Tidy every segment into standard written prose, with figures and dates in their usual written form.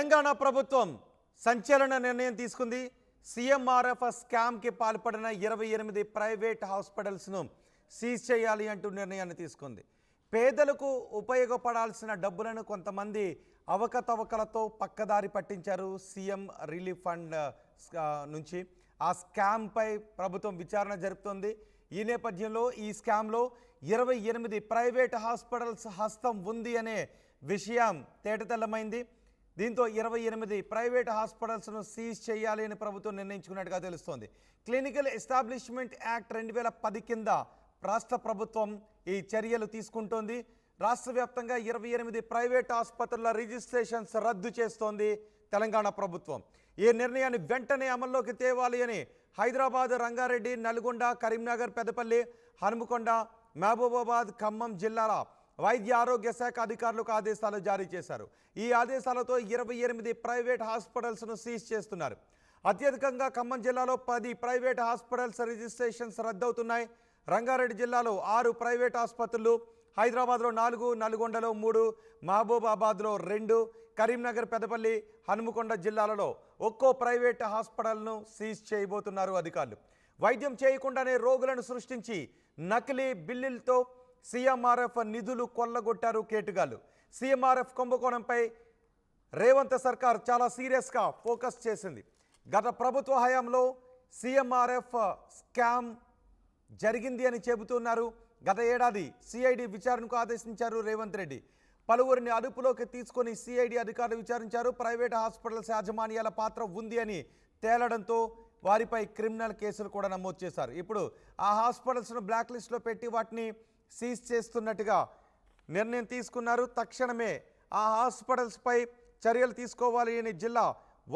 తెలంగాణ ప్రభుత్వం సంచలన నిర్ణయం తీసుకుంది. సీఎంఆర్ఎఫ్ స్కామ్ కి పాల్పడిన 28 ప్రైవేట్ హాస్పిటల్స్ ను సీజ్ చేయాలి అంటూ నిర్ణయాన్ని తీసుకుంది. పేదలకు ఉపయోగపడాల్సిన డబ్బులను కొంతమంది అవకతవకలతో పక్కదారి పట్టించారు. సీఎం రిలీఫ్ ఫండ్ నుంచి ఆ స్కామ్ పై ప్రభుత్వం విచారణ జరుపుతోంది. ఈ నేపథ్యంలో ఈ స్కామ్లో 28 ప్రైవేట్ హాస్పిటల్స్ హస్తం ఉంది అనే విషయం తేటతెల్లమైంది. దీంతో 28 ప్రైవేట్ హాస్పిటల్స్ను సీజ్ చేయాలి అని ప్రభుత్వం నిర్ణయించుకున్నట్టుగా తెలుస్తోంది. క్లినికల్ ఎస్టాబ్లిష్మెంట్ యాక్ట్ 2010 కింద రాష్ట్ర ప్రభుత్వం ఈ చర్యలు తీసుకుంటోంది. రాష్ట్ర వ్యాప్తంగా 28 ప్రైవేట్ ఆసుపత్రుల రిజిస్ట్రేషన్స్ రద్దు చేస్తోంది తెలంగాణ ప్రభుత్వం. ఈ నిర్ణయాన్ని వెంటనే అమల్లోకి తేవాలి అని హైదరాబాద్, రంగారెడ్డి, నల్గొండ, కరీంనగర్, పెద్దపల్లి, హనుమకొండ, మహబూబాబాద్, ఖమ్మం జిల్లాల వైద్య ఆరోగ్య శాఖ అధికారులకు ఆదేశాలు జారీ చేశారు. ఈ ఆదేశాలతో 28 ప్రైవేట్ హాస్పిటల్స్ను సీజ్ చేస్తున్నారు. అత్యధికంగా ఖమ్మం జిల్లాలో 10 ప్రైవేట్ హాస్పిటల్స్ రిజిస్ట్రేషన్స్ రద్దవుతున్నాయి. రంగారెడ్డి జిల్లాలో 6 ప్రైవేట్ ఆసుపత్రులు, హైదరాబాద్లో 4, నల్గొండలో 3, మహబూబాబాద్లో 2, కరీంనగర్, పెద్దపల్లి, హనుమకొండ జిల్లాలలో ఒక్కో ప్రైవేట్ హాస్పిటల్ను సీజ్ చేయబోతున్నారు అధికారులు. వైద్యం చేయకుండానే రోగులను సృష్టించి నకిలీ బిల్లులతో సీఎంఆర్ఎఫ్ నిధులు కొల్లగొట్టారు కేటుగాళ్లు. సీఎంఆర్ఎఫ్ కుంభకోణంపై రేవంత్ సర్కార్ చాలా సీరియస్గా ఫోకస్ చేసింది. గత ప్రభుత్వ హయాంలో సీఎంఆర్ఎఫ్ స్కామ్ జరిగింది అని చెబుతున్నారు. గత ఏడాది సిఐడి విచారణకు ఆదేశించారు రేవంత్ రెడ్డి. పలువురిని అదుపులోకి తీసుకొని సిఐడి అధికారులు విచారించారు. ప్రైవేట్ హాస్పిటల్స్ యాజమాన్యాల పాత్ర ఉంది అని తేలడంతో వారిపై క్రిమినల్ కేసులు కూడా నమోదు చేశారు. ఇప్పుడు ఆ హాస్పిటల్స్ను బ్లాక్ లిస్ట్లో పెట్టి వాటిని సీజ్ చేస్తున్నట్టుగా నిర్ణయం తీసుకున్నారు. తక్షణమే ఆ హాస్పిటల్స్పై చర్యలు తీసుకోవాలి అని జిల్లా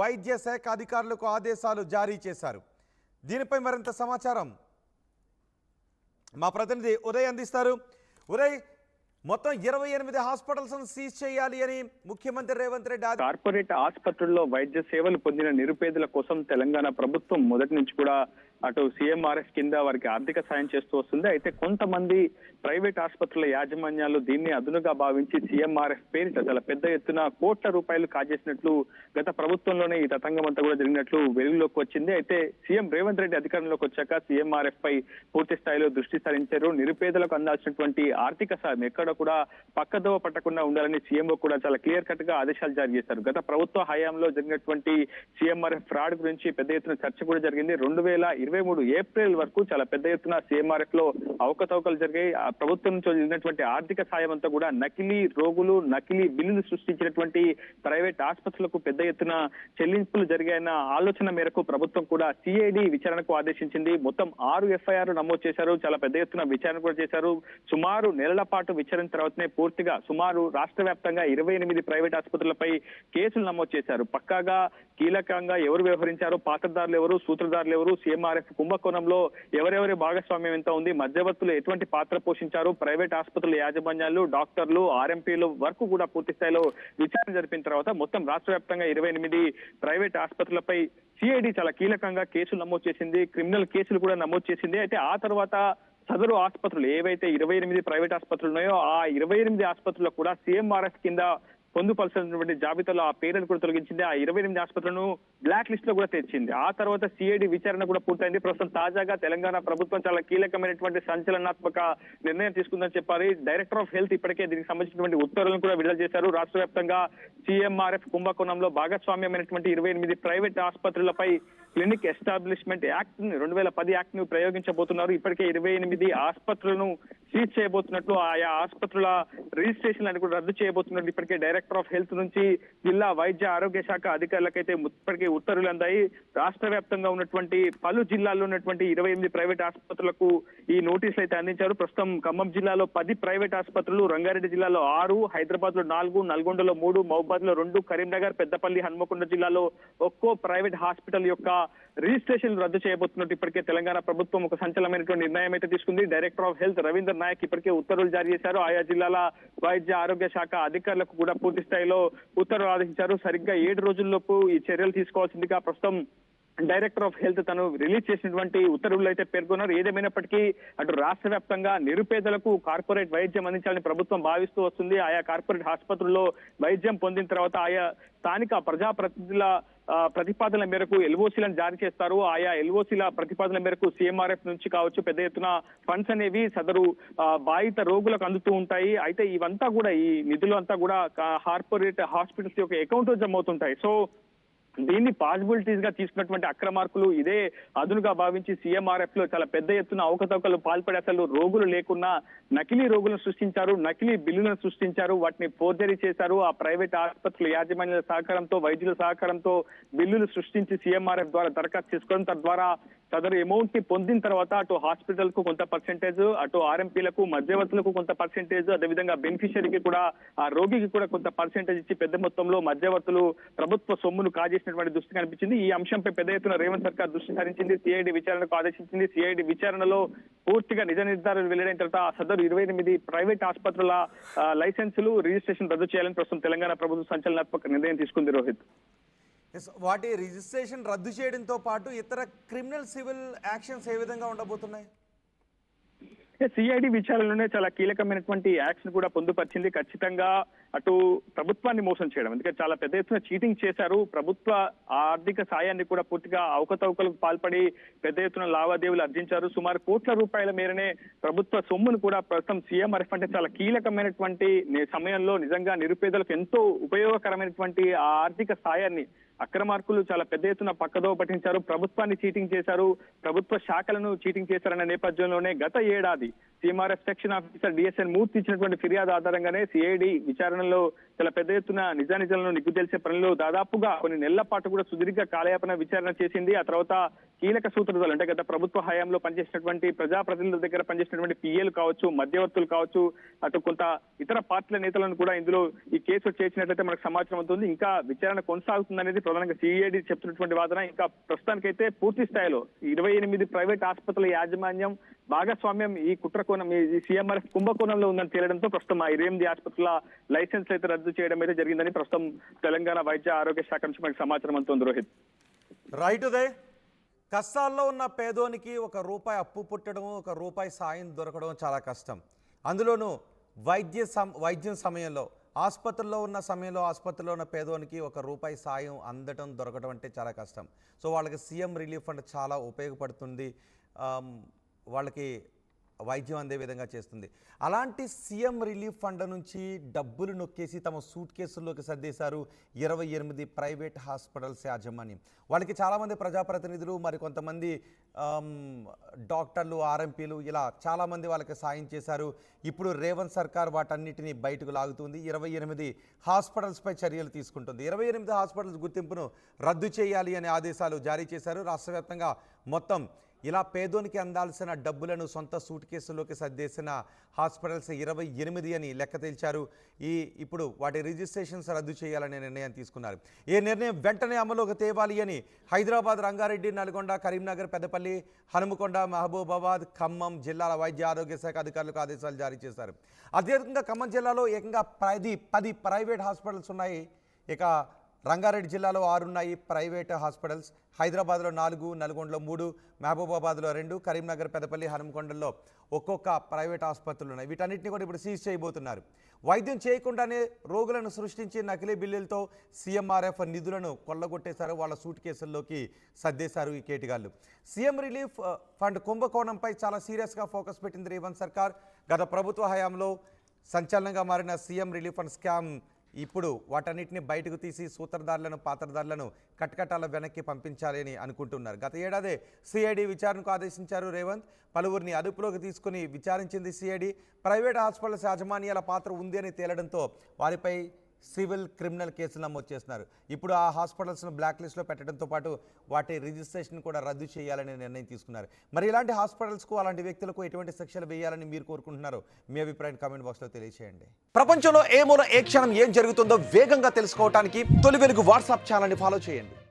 వైద్య శాఖ అధికారులకు ఆదేశాలు జారీ చేశారు. దీనిపై మరింత సమాచారం మా ప్రతినిధి ఉదయ్ అందిస్తారు. ఉదయ్, మొత్తం 28 హాస్పిటల్స్ సీజ్ చేయాలి అని ముఖ్యమంత్రి రేవంత్ రెడ్డి కార్పొరేట్ ఆసుపత్రుల్లో వైద్య సేవలు పొందిన నిరుపేదల కోసం తెలంగాణ ప్రభుత్వం మొదటి నుంచి కూడా అటు సీఎంఆర్ఎఫ్ కింద వారికి ఆర్థిక సాయం చేస్తూ వస్తుంది. అయితే కొంతమంది ప్రైవేట్ ఆసుపత్రుల యాజమాన్యాలు దీన్ని అదునుగా భావించి సీఎంఆర్ఎఫ్ పేరిట చాలా పెద్ద ఎత్తున కోట్ల రూపాయలు కాజేసినట్లు గత ప్రభుత్వంలోనే ఈ తతంగం అంతా కూడా జరిగినట్లు వెలుగులోకి వచ్చింది. అయితే సీఎం రేవంత్ రెడ్డి అధికారంలోకి వచ్చాక సీఎంఆర్ఎఫ్ పై పూర్తి స్థాయిలో దృష్టి సారించారు. నిరుపేదలకు అందాల్సినటువంటి ఆర్థిక సాయం ఎక్కడ కూడా పక్కదోవ పట్టకుండా ఉండాలని సీఎంఓ కూడా చాలా క్లియర్ కట్ గా ఆదేశాలు జారీ చేశారు. గత ప్రభుత్వ హయాంలో జరిగినటువంటి సీఎంఆర్ఎఫ్ ఫ్రాడ్ గురించి పెద్ద ఎత్తున చర్చ కూడా జరిగింది. 2023 ఏప్రిల్ వరకు చాలా పెద్ద ఎత్తున సీఎంఆర్ఎఫ్ లో అవకతవకలు జరిగాయి. ఆ ప్రభుత్వం నుంచి జరిగినటువంటి ఆర్థిక సాయం అంతా కూడా నకిలీ రోగులు, నకిలీ బిల్లులు సృష్టించినటువంటి ప్రైవేట్ ఆసుపత్రులకు పెద్ద ఎత్తున చెల్లింపులు జరిగాయన్న ఆలోచన మేరకు ప్రభుత్వం కూడా సిఐడి విచారణకు ఆదేశించింది. మొత్తం 6 ఎఫ్ఐఆర్లు నమోదు చేశారు. చాలా పెద్ద ఎత్తున విచారణ కూడా చేశారు. సుమారు నెలల పాటు విచారణ తర్వాతనే పూర్తిగా సుమారు రాష్ట్ర వ్యాప్తంగా 28 ప్రైవేట్ ఆసుపత్రులపై కేసులు నమోదు చేశారు. పక్కాగా కీలకంగా ఎవరు వ్యవహరించారు, పాత్రదారులు ఎవరు, సూత్రధారులు ఎవరు, సీఎంఆర్ఎఫ్ కుంభకోణంలో ఎవరెవరి భాగస్వామ్యం ఎంత ఉంది, మధ్యవర్తులు ఎటువంటి పాత్ర పోషించారు, ప్రైవేట్ ఆసుపత్రుల యాజమాన్యాలు, డాక్టర్లు, ఆర్ఎంపీలు వరకు కూడా పూర్తి స్థాయిలో విచారణ జరిపిన తర్వాత మొత్తం రాష్ట్ర వ్యాప్తంగా 28 ప్రైవేట్ ఆసుపత్రులపై సిఐడి చాలా కీలకంగా కేసులు నమోదు చేసింది. క్రిమినల్ కేసులు కూడా నమోదు చేసింది. అయితే ఆ తర్వాత సదరు ఆసుపత్రులు ఏవైతే 28 ప్రైవేట్ ఆసుపత్రులు ఉన్నాయో ఆ 28 ఆసుపత్రులకు కూడా సీఎంఆర్ఎఫ్ కింద పొందుపరిచినటువంటి జాబితాలో ఆ పేర్లను కూడా తొలగించింది. ఆ 28 ఆసుపత్రులను బ్లాక్ లిస్ట్ లో కూడా తెచ్చింది. ఆ తర్వాత సిఐడి విచారణ కూడా పూర్తయింది. ప్రస్తుతం తాజాగా తెలంగాణ ప్రభుత్వం చాలా కీలకమైనటువంటి సంచలనాత్మక నిర్ణయం తీసుకుందని చెప్పాలి. డైరెక్టర్ ఆఫ్ హెల్త్ ఇప్పటికే దీనికి సంబంధించినటువంటి ఉత్తర్వులను కూడా విడుదల చేశారు. రాష్ట్ర వ్యాప్తంగా సీఎంఆర్ఎఫ్ కుంభకోణంలో భాగస్వామ్యమైనటువంటి 28 ప్రైవేట్ ఆసుపత్రులపై క్లినిక్ ఎస్టాబ్లిష్మెంట్ యాక్ట్ 2010 యాక్ట్ ను ప్రయోగించబోతున్నారు. ఇప్పటికే 28 ఆసుపత్రులను సీజ్ చేయబోతున్నట్లు, ఆయా ఆసుపత్రుల రిజిస్ట్రేషన్ అని కూడా రద్దు చేయబోతున్నట్లు ఇప్పటికే డైరెక్టర్ ఆఫ్ హెల్త్ నుంచి జిల్లా వైద్య ఆరోగ్య శాఖ అధికారులకైతే ఇప్పటికే ఉత్తర్వులు అందాయి. రాష్ట్ర వ్యాప్తంగా ఉన్నటువంటి పలు జిల్లాల్లో ఉన్నటువంటి 28 ప్రైవేట్ ఆసుపత్రులకు ఈ నోటీసులు అయితే అందించారు. ప్రస్తుతం ఖమ్మం జిల్లాలో 10 ప్రైవేట్ ఆసుపత్రులు, రంగారెడ్డి జిల్లాలో 6, హైదరాబాద్ లో 4, నల్గొండలో 3, మహబూబాద్ లో 2, కరీంనగర్, పెద్దపల్లి, హనుమకొండ జిల్లాలో ఒక్కో ప్రైవేట్ హాస్పిటల్ యొక్క రిజిస్ట్రేషన్ రద్దు చేయబోతున్నట్టు ఇప్పటికే తెలంగాణ ప్రభుత్వం ఒక సంచలనమైనటువంటి నిర్ణయం అయితే తీసుకుంది. Director of health Ravinder Naik ఇప్పటికే ఉత్తర్వులు జారీ చేశారు. ఆయా జిల్లాల వైద్య ఆరోగ్య శాఖ అధికారులకు కూడా పూర్తి స్థాయిలో ఉత్తర్వులు ఆదేశించారు. సరిగ్గా 7 రోజుల్లోపు ఈ చర్యలు తీసుకోవాల్సిందిగా ప్రస్తుతం డైరెక్టర్ ఆఫ్ హెల్త్ తను రిలీజ్ చేసినటువంటి ఉత్తర్వులు అయితే పేర్కొన్నారు. ఏదేమైనప్పటికీ అటు రాష్ట్ర వ్యాప్తంగా నిరుపేదలకు కార్పొరేట్ వైద్యం అందించాలని ప్రభుత్వం భావిస్తూ వస్తుంది. ఆయా కార్పొరేట్ ఆసుపత్రుల్లో వైద్యం పొందిన తర్వాత ఆయా స్థానిక ప్రజాప్రతినిధుల ప్రతిపాదనల మేరకు ఎల్ఓసీలను జారీ చేస్తారు. ఆయా ఎల్ఓసీల ప్రతిపాదనల మేరకు సీఎంఆర్ఎఫ్ నుంచి కావచ్చు పెద్ద ఎత్తున ఫండ్స్ అనేవి సదరు బాధిత రోగులకు అందుతూ ఉంటాయి. అయితే ఇవంతా కూడా ఈ నిధులు అంతా కూడా కార్పొరేట్ హాస్పిటల్స్ యొక్క అకౌంట్ లో జమ అవుతుంటాయి. సో దీన్ని పాసిబిలిటీస్ గా తీసుకున్నటువంటి అక్రమార్కులు ఇదే అదునుగా భావించి సీఎంఆర్ఎఫ్ లో చాలా పెద్ద ఎత్తున అవకతవకలు పాల్పడి అసలు రోగులు లేకున్నా నకిలీ రోగులను సృష్టించారు, నకిలీ బిల్లులను సృష్టించారు, వాటిని ఫోర్జరీ చేశారు. ఆ ప్రైవేట్ ఆసుపత్రుల యాజమాన్యాల సహకారంతో వైద్యుల సహకారంతో బిల్లులు సృష్టించి సీఎంఆర్ఎఫ్ ద్వారా దరఖాస్తు చేసుకోవడం, తద్వారా సదరు అమౌంట్ ని పొందిన తర్వాత అటు హాస్పిటల్ కు కొంత పర్సెంటేజ్, అటు ఆర్ఎంపీలకు మధ్యవర్తులకు కొంత పర్సెంటేజ్, అదేవిధంగా బెనిఫిషియరీకి కూడా ఆ రోగికి కూడా కొంత పర్సెంటేజ్ ఇచ్చి పెద్ద మొత్తంలో మధ్యవర్తులు ప్రభుత్వ సొమ్మును కాజేసినటువంటి దృష్టి కనిపించింది. ఈ అంశంపై పెద్ద ఎత్తున రేవంత్ సర్కార్ దృష్టి సారించింది. సిఐడి విచారణకు ఆదేశించింది. సిఐడి విచారణలో పూర్తిగా నిజ నిర్ధారణ వెల్లడైన తర్వాత సదరు 28 ప్రైవేట్ ఆసుపత్రుల లైసెన్సులు రిజిస్ట్రేషన్ రద్దు చేయాలని ప్రస్తుతం తెలంగాణ ప్రభుత్వం సంచలనాత్మక నిర్ణయం తీసుకుంది. రోహిత్, వాటి రిజిస్ట్రేషన్ రద్దు చేయడంతో పాటు ఇతర క్రిమినల్ సివిల్ యాక్షన్స్ ఏ విధంగా ఉండబోతున్నాయి? సిఐడి విచారణలోనే చాలా కీలకమైనటువంటి యాక్షన్ కూడా పొందుపరిచింది. ఖచ్చితంగా అటు ప్రభుత్వాన్ని మోసం చేయడం, ఎందుకంటే చాలా పెద్ద ఎత్తున చీటింగ్ చేశారు. ప్రభుత్వ ఆర్థిక సాయాన్ని కూడా పూర్తిగా అవకతవకలకు పాల్పడి పెద్ద ఎత్తున లావాదేవీలు ఆర్జించారు. సుమారు కోట్ల రూపాయల మేరనే ప్రభుత్వ సొమ్మును కూడా ప్రస్తుతం సీఎంఆర్ఎఫ్ అంటే చాలా కీలకమైనటువంటి సమయంలో నిజంగా నిరుపేదలకు ఎంతో ఉపయోగకరమైనటువంటి ఆ ఆర్థిక సాయాన్ని అక్రమార్కులు చాలా పెద్ద ఎత్తున పక్కదో పట్టించారు. ప్రభుత్వాన్ని చీటింగ్ చేశారు, ప్రభుత్వ శాఖలను చీటింగ్ చేశారన్న నేపథ్యంలోనే గత ఏడాది సీఎంఆర్ఎఫ్ సెక్షన్ ఆఫీసర్ డిఎస్ఎన్ మూర్తి ఇచ్చినటువంటి ఫిర్యాదు ఆధారంగానే సిఐడి విచారణలో చాలా పెద్ద ఎత్తున నిజానిజాలను నిగ్గు తెలిసే పనిలో దాదాపుగా కొన్ని నెలల పాటు కూడా సుదీర్ఘ కాలయాపన విచారణ చేసింది. ఆ తర్వాత కీలక సూత్రధారులు అంటే గత ప్రభుత్వ హయాంలో పనిచేసినటువంటి ప్రజాప్రతినిధుల దగ్గర పనిచేసినటువంటి పిఏలు కావచ్చు, మధ్యవర్తులు కావచ్చు, అటు కొంత ఇతర పార్టీల నేతలను కూడా ఇందులో ఈ కేసు చేసినట్లయితే మనకు సమాచారం అవుతుంది. ఇంకా విచారణ కొనసాగుతుందనేది ప్రధానంగా సిఐడి చెప్తున్నటువంటి వాదన. ఇంకా ప్రస్తుతానికైతే పూర్తి స్థాయిలో 28 ప్రైవేట్ ఆసుపత్రుల యాజమాన్యం భాగస్వామ్యం ఈ కుట్రకోణం ఈ సీఎంఆర్ఎఫ్ కుంభకోణంలో ఉందని తేలడంతో ప్రస్తుతం ఆ 28 ఆసుపత్రుల లైసెన్స్ అయితే రద్దు చేయడం అయితే జరిగిందని ప్రస్తుతం తెలంగాణ వైద్య ఆరోగ్య శాఖ నుంచి మనకి సమాచారం అందుతుంది. రోహిత్, రైట్ ఉదయ్, కష్టాల్లో ఉన్న పేదోనికి ₹1 అప్పు పుట్టడం, ₹1 సాయం దొరకడం చాలా కష్టం. అందులోనూ వైద్యం సమయంలో ఆసుపత్రిలో ఉన్న పేదోనికి ₹1 సాయం అందటం దొరకడం అంటే చాలా కష్టం. సో వాళ్ళకి సీఎం రిలీఫ్ ఫండ్ చాలా ఉపయోగపడుతుంది, వాళ్ళకి వైద్యం అందే విధంగా చేస్తుంది. అలాంటి సీఎం రిలీఫ్ ఫండ్ నుంచి డబ్బులు నొక్కేసి తమ సూట్ కేసుల్లోకి సర్దేశారు 28 ప్రైవేట్ హాస్పిటల్స్ యాజమాన్యం. వాళ్ళకి చాలామంది ప్రజాప్రతినిధులు, మరి కొంతమంది డాక్టర్లు, ఆర్ఎంపీలు ఇలా చాలామంది వాళ్ళకి సాయం చేశారు. ఇప్పుడు రేవంత్ సర్కార్ వాటన్నిటిని బయటకు లాగుతుంది. 28 హాస్పిటల్స్పై చర్యలు తీసుకుంటుంది. 28 హాస్పిటల్స్ గుర్తింపును రద్దు చేయాలి అనే ఆదేశాలు జారీ చేశారు. రాష్ట్ర వ్యాప్తంగా మొత్తం ఇలా పేదోనికి అందాల్సిన డబ్బులను సొంత సూట్ కేసుల్లోకి సర్దేసిన హాస్పిటల్స్ 28 అని లెక్క తేల్చారు. ఇప్పుడు వాటి రిజిస్ట్రేషన్స్ రద్దు చేయాలనే నిర్ణయం తీసుకున్నారు. ఈ నిర్ణయం వెంటనే అమలులోకి తేవాలి అని హైదరాబాద్, రంగారెడ్డి, నల్గొండ, కరీంనగర్, పెద్దపల్లి, హనుమకొండ, మహబూబాబాద్, ఖమ్మం జిల్లాల వైద్య ఆరోగ్య శాఖ అధికారులకు ఆదేశాలు జారీ చేశారు. అదేవిధంగా ఖమ్మం జిల్లాలో ఏకంగా 10 ప్రైవేట్ హాస్పిటల్స్ ఉన్నాయి. ఇక రంగారెడ్డి జిల్లాలో 6 ఉన్నాయి ప్రైవేట్ హాస్పిటల్స్. హైదరాబాద్లో 4, నల్గొండలో 3, మహబూబాబాద్లో 2, కరీంనగర్, పెద్దపల్లి, హనుమకొండలో ఒక్కొక్క ప్రైవేట్ ఆసుపత్రులు ఉన్నాయి. వీటన్నిటిని కూడా ఇప్పుడు సీజ్ చేయబోతున్నారు. వైద్యం చేయకుండానే రోగులను సృష్టించి నకిలీ బిల్లులతో సీఎంఆర్ఎఫ్ నిధులను కొల్లగొట్టేశారు. వాళ్ళ సూట్ కేసుల్లోకి సర్దేశారు ఈ కేటిగాళ్ళు. సీఎం రిలీఫ్ ఫండ్ కుంభకోణంపై చాలా సీరియస్గా ఫోకస్ పెట్టింది రేవంత్ సర్కార్. గత ప్రభుత్వ హయాంలో సంచలనంగా మారిన సీఎం రిలీఫ్ ఫండ్ స్కామ్ ఇప్పుడు వాటన్నిటిని బయటకు తీసి సూత్రధారులను, పాత్రధారులను కటకటాల వెనక్కి పంపించాలి అని అనుకుంటున్నారు. గత ఏడాది సిఐడి విచారణకు ఆదేశించారు రేవంత్. పలువురిని అదుపులోకి తీసుకుని విచారించింది సిఐడి. ప్రైవేట్ హాస్పిటల్స్ యాజమాన్యాల పాత్ర ఉంది అని తేలడంతో వారిపై సివిల్, క్రిమినల్ కేసులు నమోదు చేస్తున్నారు. ఇప్పుడు ఆ హాస్పిటల్స్ను బ్లాక్ లిస్ట్లో పెట్టడంతో పాటు వాటి రిజిస్ట్రేషన్ కూడా రద్దు చేయాలని నిర్ణయం తీసుకున్నారు. మరి ఇలాంటి హాస్పిటల్స్కు, అలాంటి వ్యక్తులకు ఎటువంటి శిక్షలు వేయాలని మీరు కోరుకుంటున్నారో మీ అభిప్రాయం కామెంట్ బాక్స్లో తెలియజేయండి. ప్రపంచంలో ఏ మూల ఏ క్షణం ఏం జరుగుతుందో వేగంగా తెలుసుకోవడానికి తొలి వెలుగు వాట్సాప్ ఛానల్ని ఫాలో చేయండి.